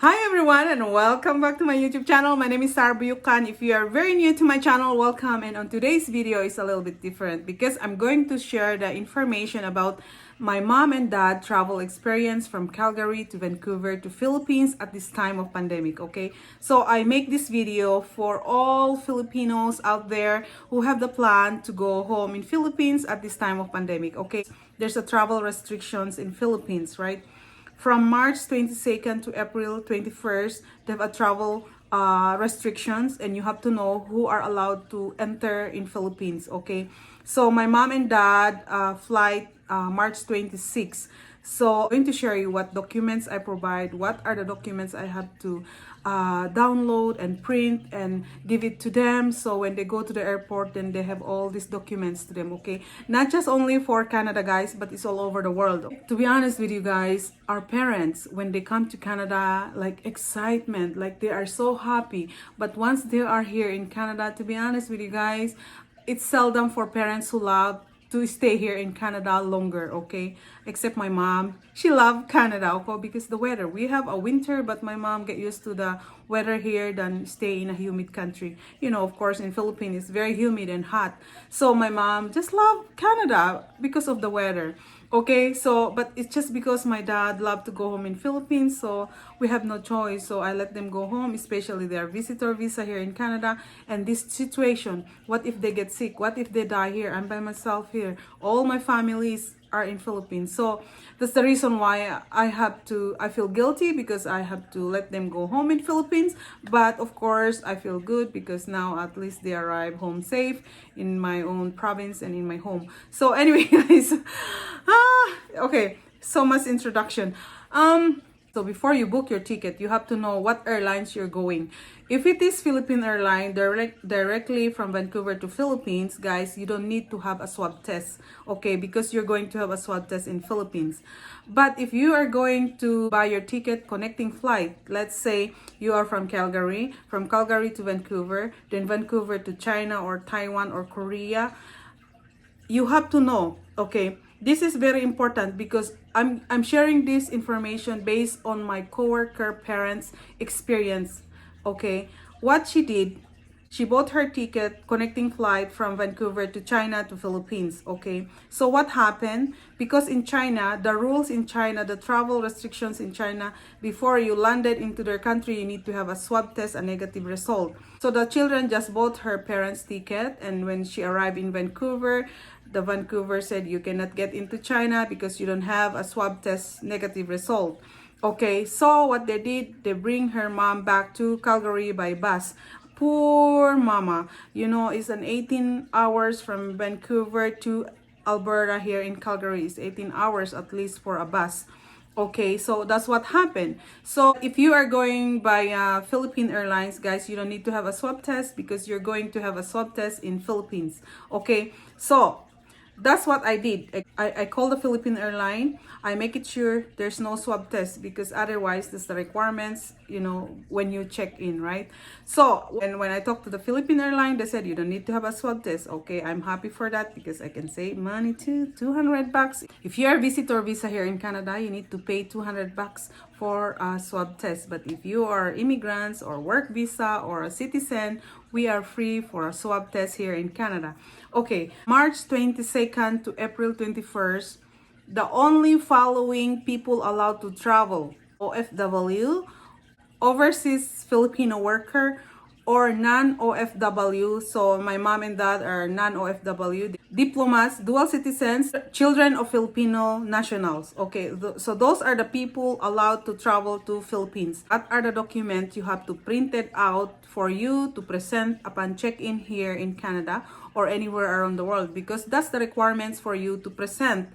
Hi everyone and welcome back to my YouTube channel. My name is Sarah Buyukan. If you are very new to my channel, welcome. And on today's video is a little bit different because I'm going to share the information about my mom and dad travel experience from Calgary to Vancouver to Philippines at this time of pandemic, okay? So I make this video for all Filipinos out there who have the plan to go home in Philippines at this time of pandemic, okay? There's a travel restrictions in Philippines, right? From March 22nd to April 21st, they have a travel restrictions, and you have to know who are allowed to enter in Philippines, okay? So my mom and dad flight March 26th. So I'm going to share you what documents I provide, what are the documents I have to download and print and give it to them. So when they go to the airport, then they have all these documents to them, okay? Not just only for Canada, guys, but it's all over the world. To be honest with you guys, our parents, when they come to Canada, like excitement, like they are so happy. But once they are here in Canada, to be honest with you guys, it's seldom for parents who love to stay here in Canada longer, okay? Except my mom. She loved Canada, okay? Because the weather. We have a winter, but my mom get used to the weather here than stay in a humid country. You know, of course, in Philippines, it's very humid and hot. So my mom just loved Canada because of the weather. Okay, so but it's just because my dad loved to go home in Philippines, so we have no choice. So I let them go home, especially their visitor visa here in Canada. And this situation, what if they get sick? What if they die here? I'm by myself here. All my families are in Philippines. So that's the reason why I feel guilty because I have to let them go home in Philippines. But of course, I feel good because now at least they arrive home safe in my own province and in my home. So anyway, guys, okay, so much introduction. So before you book your ticket, you have to know what airlines you're going. If it is Philippine Airline directly from Vancouver to Philippines, guys, you don't need to have a swab test, okay? Because you're going to have a swab test in Philippines. But if you are going to buy your ticket connecting flight, let's say you are from Calgary to Vancouver, then Vancouver to China or Taiwan or Korea, you have to know, okay? This is very important because I'm sharing this information based on my coworker parents' experience, okay? What she did, she bought her ticket connecting flight from Vancouver to China to Philippines, okay? So what happened? Because in China, the rules in China, the travel restrictions in China, before you landed into their country, you need to have a swab test, a negative result. So the children just bought her parents' ticket, and when she arrived in Vancouver, the Vancouver said you cannot get into China because you don't have a swab test negative result. Okay, so what they did, they bring her mom back to Calgary by bus. Poor mama. You know, it's an 18 hours from Vancouver to Alberta here in Calgary. It's 18 hours at least for a bus. Okay, so that's what happened. So if you are going by Philippine Airlines, guys, you don't need to have a swab test because you're going to have a swab test in Philippines. Okay, so that's what I did. I call the Philippine Airline. I make it sure there's no swab test because otherwise that's the requirements, you know, when you check in, right? So when I talked to the Philippine Airline, they said you don't need to have a swab test. Okay, I'm happy for that because I can save money too, 200 bucks. If you're a visitor visa here in Canada, you need to pay 200 bucks for a swab test. But if you are immigrants or work visa or a citizen, we are free for a swab test here in Canada. Okay, March 22nd to April 21st, the only following people allowed to travel: OFW, overseas Filipino worker, or non-OFW. So my mom and dad are non-OFW, diplomats, dual citizens, children of Filipino nationals. Okay, so those are the people allowed to travel to Philippines. What are the documents you have to print it out for you to present upon check-in here in Canada or anywhere around the world, because that's the requirements for you to present,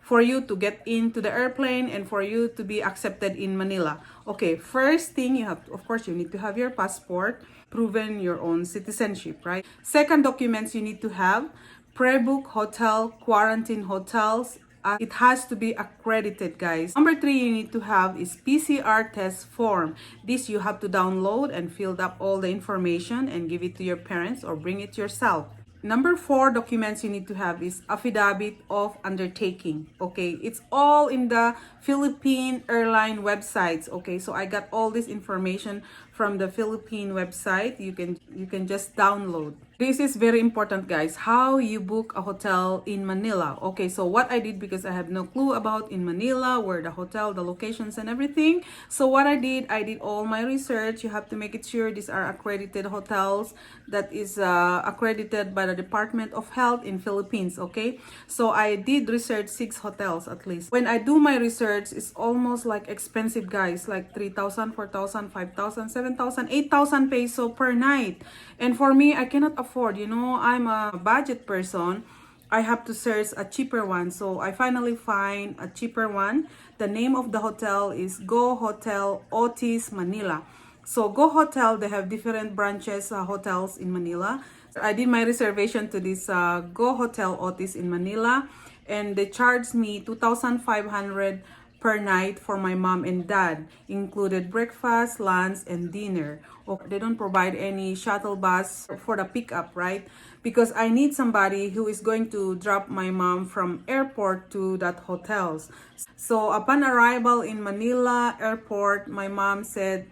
for you to get into the airplane and for you to be accepted in Manila. Okay, first thing you have to, of course, you need to have your passport, proven your own citizenship, right? Second documents you need to have, pre-book hotel, quarantine hotels. It has to be accredited, guys. Number 3 you need to have is PCR test form. This you have to download and fill up all the information and give it to your parents or bring it yourself. number 4 documents you need to have is affidavit of undertaking. Okay, it's all in the Philippine airline websites. Okay, so I got all this information from the Philippine website. You can just download. This is very important, guys, how you book a hotel in Manila. Okay, so what I did, because I have no clue about in Manila where the hotel, the locations and everything, so what I did all my research. You have to make it sure these are accredited hotels that is accredited by the Department of Health in Philippines. Okay, so I did research 6 hotels at least. When I do my research, it's almost like expensive, guys, like 3,000, 4,000, 5,000, 7,000, 8,000 peso per night. And for me, I cannot afford, I'm a budget person. I have to search a cheaper one. So I finally find a cheaper one. The name of the hotel is Go Hotel Otis Manila. So Go Hotel, they have different branches, hotels in Manila. I did my reservation to this Go Hotel Otis in Manila, and they charged me 2,500 per night for my mom and dad, included breakfast, lunch, and dinner. They don't provide any shuttle bus for the pickup, right? Because I need somebody who is going to drop my mom from airport to that hotels. So upon arrival in Manila airport, my mom said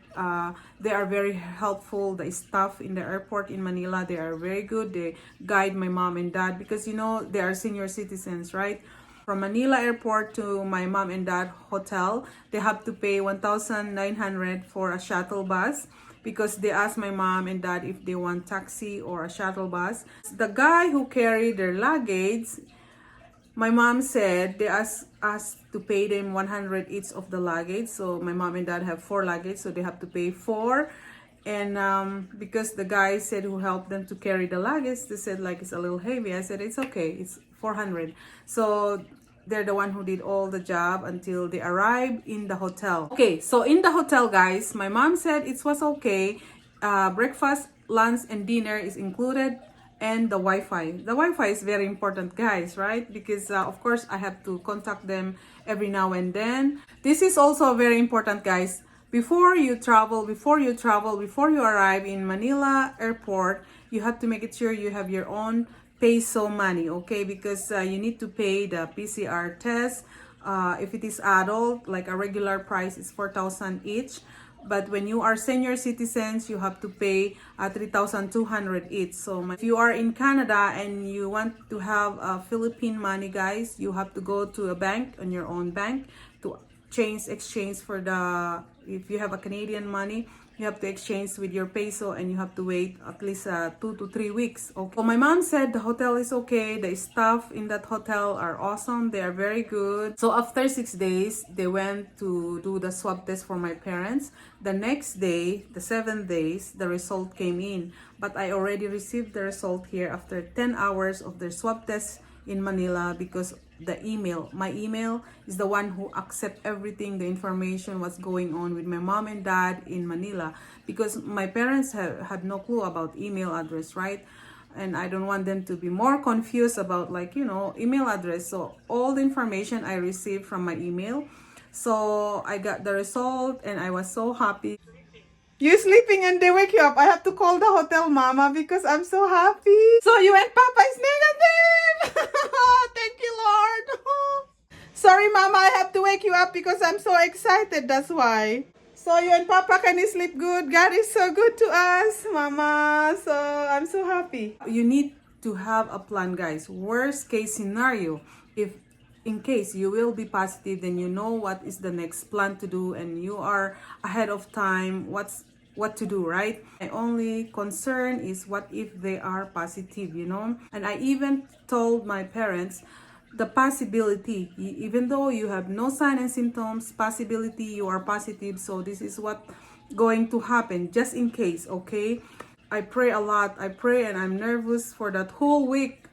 they are very helpful. The staff in the airport in Manila, they are very good. They guide my mom and dad because they are senior citizens, right? From Manila airport to my mom and dad hotel, they have to pay 1,900 for a shuttle bus, because they asked my mom and dad if they want taxi or a shuttle bus. The guy who carried their luggage, my mom said they asked us to pay them 100 each of the luggage. So my mom and dad have 4 luggage, so they have to pay 4. And because the guy said who helped them to carry the luggage, they said like it's a little heavy. I said it's okay, it's 400. So they're the one who did all the job until they arrived in the hotel. Okay, so in the hotel, guys, my mom said it was okay. Breakfast, lunch, and dinner is included, and the Wi-Fi. The Wi-Fi is very important, guys, right? Because of course I have to contact them every now and then. This is also very important, guys. Before you arrive in Manila airport, you have to make it sure you have your own peso money, okay? Because you need to pay the PCR test. If it is adult, like a regular price is 4,000 each. But when you are senior citizens, you have to pay 3,200 each. So if you are in Canada and you want to have Philippine money, guys, you have to go to a bank, on your own bank, to exchange for the, if you have a Canadian money, you have to exchange with your peso, and you have to wait at least 2 to 3 weeks. Okay. So my mom said the hotel is okay. The staff in that hotel are awesome. They are very good. So after 6 days, they went to do the swab test for my parents. The next day, the 7th days, the result came in. But I already received the result here after 10 hours of their swab test in Manila, because my email is the one who accept everything, the information, what's going on with my mom and dad in Manila, because my parents had no clue about email address, right? And I don't want them to be more confused about email address. So all the information I received from my email. So I got the result and I was so happy. You sleeping and they wake you up. I have to call the hotel mama because I'm so happy. So you and Papa is negative. Thank you, Lord. Sorry, Mama, I have to wake you up because I'm so excited. That's why. So you and Papa, can you sleep good? God is so good to us, Mama. So I'm so happy. You need to have a plan, guys. Worst case scenario, if in case you will be positive, then you know what is the next plan to do, and you are ahead of time what to do, right? My only concern is what if they are positive, and I even told my parents the possibility, even though you have no sign and symptoms, possibility you are positive. So this is what going to happen, just in case. Okay, I pray a lot. I pray, and I'm nervous for that whole week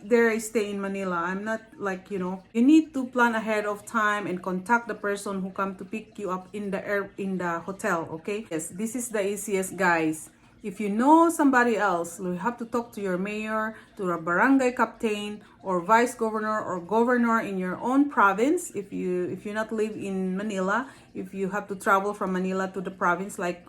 there I stay in Manila. I'm not you need to plan ahead of time and contact the person who come to pick you up in the hotel. Okay, yes, this is the easiest, guys. If you know somebody else, you have to talk to your mayor, to a barangay captain, or vice governor or governor in your own province. If you not live in Manila, if you have to travel from Manila to the province, like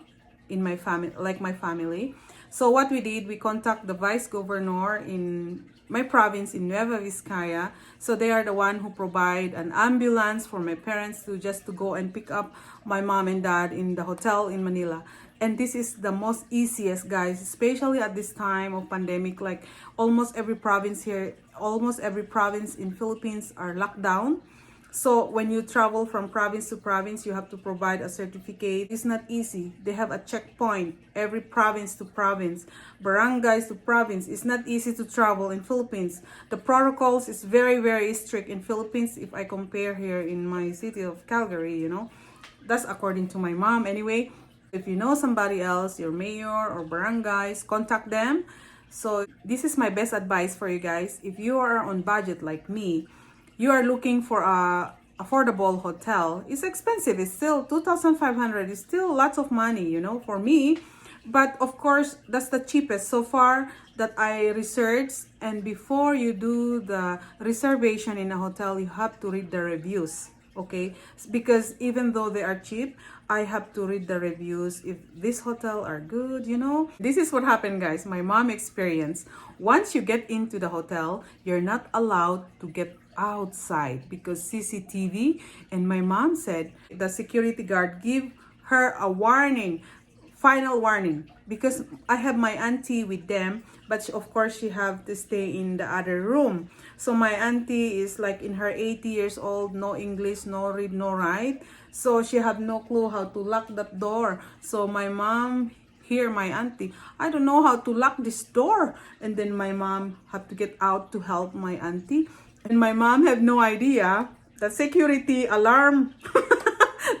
my family, So what we did, we contact the vice governor in my province in Nueva Vizcaya. So they are the one who provide an ambulance for my parents to just to go and pick up my mom and dad in the hotel in Manila. And this is the most easiest, guys, especially at this time of pandemic. Like almost every province here, almost every province in Philippines are locked down. So when you travel from province to province, you have to provide a certificate. It's not easy. They have a checkpoint every province to province, barangays to province. It's not easy to travel in Philippines. The protocols is very, very strict in Philippines if I compare here in my city of Calgary, you know. That's according to my mom anyway. If you know somebody else, your mayor or barangays, contact them. So this is my best advice for you guys. If you are on budget like me, you are looking for a affordable hotel. It's expensive. It's still 2,500. It's still lots of money, you know, for me. But of course, that's the cheapest so far that I researched. And before you do the reservation in a hotel, you have to read the reviews. Okay, because even though they are cheap, I have to read the reviews if this hotel are good, you know. This is what happened, guys. My mom experienced. Once you get into the hotel, you're not allowed to get outside because CCTV. And my mom said the security guard give her a warning, final warning, because I have my auntie with them, but of course she have to stay in the other room. So my auntie is like in her 80 years old, no English, no read, no write. So she have no clue how to lock that door. So my mom, here my auntie, I don't know how to lock this door. And then my mom had to get out to help my auntie. And my mom had no idea the security alarm.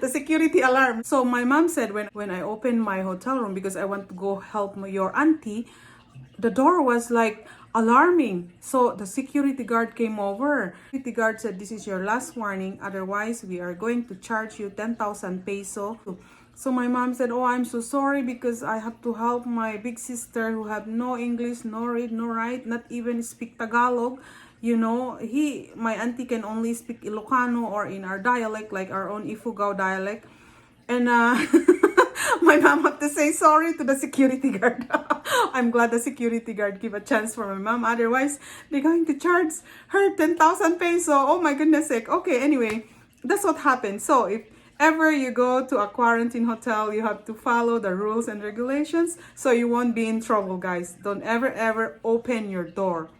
The security alarm. So my mom said when I opened my hotel room because I want to go help your auntie, the door was like alarming. So the security guard came over. The security guard said, this is your last warning. Otherwise, we are going to charge you 10,000 peso. So my mom said, oh, I'm so sorry because I have to help my big sister who have no English, no read, no write, not even speak Tagalog. You know, my auntie can only speak Ilocano or in our dialect, like our own Ifugao dialect. And my mom had to say sorry to the security guard. I'm glad the security guard give a chance for my mom. Otherwise, they're going to charge her 10,000 peso. Oh my goodness sake. Okay, anyway, that's what happened. So if ever you go to a quarantine hotel, you have to follow the rules and regulations so you won't be in trouble, guys. Don't ever open your door.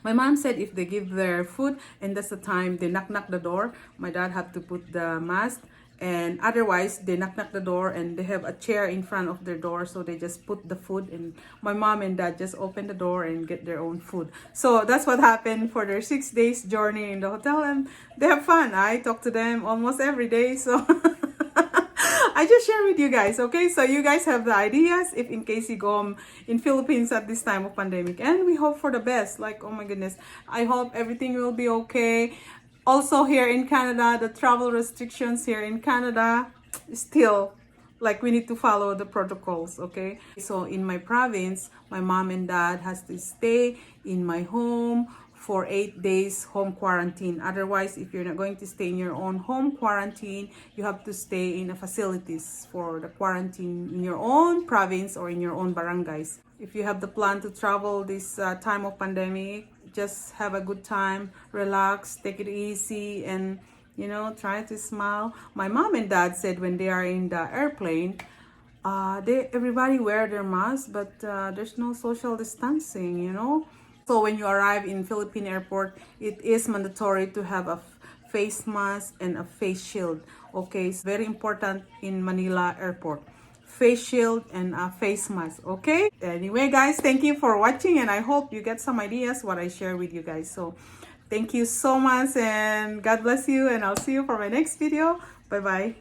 My mom said if they give their food and that's the time they knock the door, my dad have to put the mask, and otherwise they knock the door and they have a chair in front of their door, so they just put the food and my mom and dad just open the door and get their own food. So that's what happened for their 6 days journey in the hotel, and they have fun. I talk to them almost every day, so I just share with you guys, okay? So you guys have the ideas if in case you go in Philippines at this time of pandemic. And we hope for the best. Like, oh my goodness, I hope everything will be okay. Also here in Canada, the travel restrictions here in Canada, still, like we need to follow the protocols, okay? So in my province, my mom and dad has to stay in my home for 8 days home quarantine. Otherwise, if you're not going to stay in your own home quarantine, you have to stay in a facilities for the quarantine in your own province or in your own barangays. If you have the plan to travel this time of pandemic, just have a good time, relax, take it easy, and you know, try to smile. My mom and dad said when they are in the airplane, everybody wear their mask, but there's no social distancing, you know. So when you arrive in Philippine airport, it is mandatory to have a face mask and a face shield. Okay, it's very important in Manila airport. Face shield and a face mask, okay? Anyway, guys, thank you for watching, and I hope you get some ideas what I share with you guys. So thank you so much, and God bless you, and I'll see you for my next video. Bye-bye.